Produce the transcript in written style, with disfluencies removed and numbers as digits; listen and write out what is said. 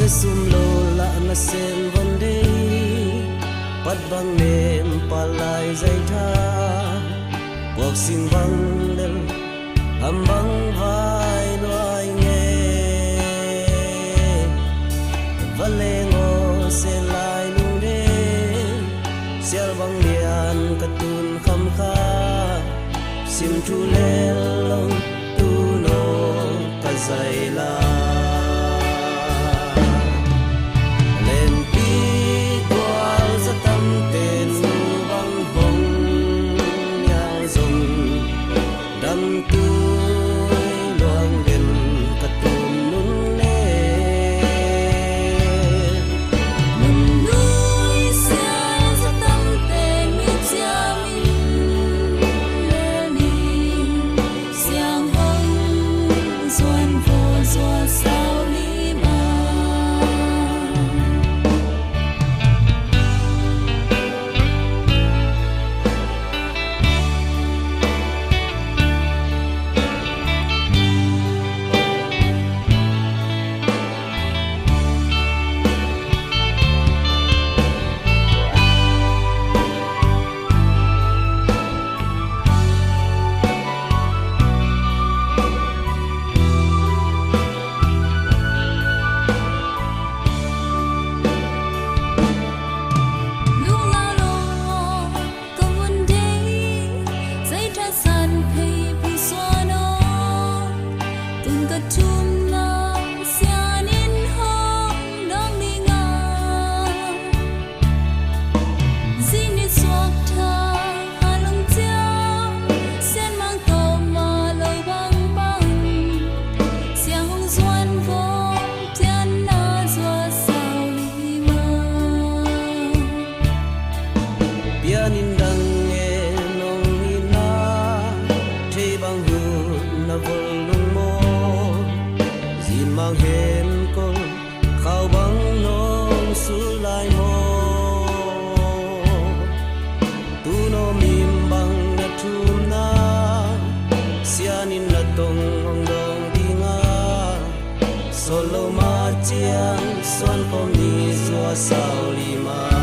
sum lo la na sen von de pat bang nem palai zai tha cuộc sinh vang lên hầm băng vai loài nghe và lê ngô sẽ lại nu đê xel băng lian katun kham kha sim chu lê long tu no ka zai la mang hẹn con khao băng nong su lai mô tu no mim bang na thum na sianin na tong ong dong dinga solo ma chiang son pom ni zua sao lima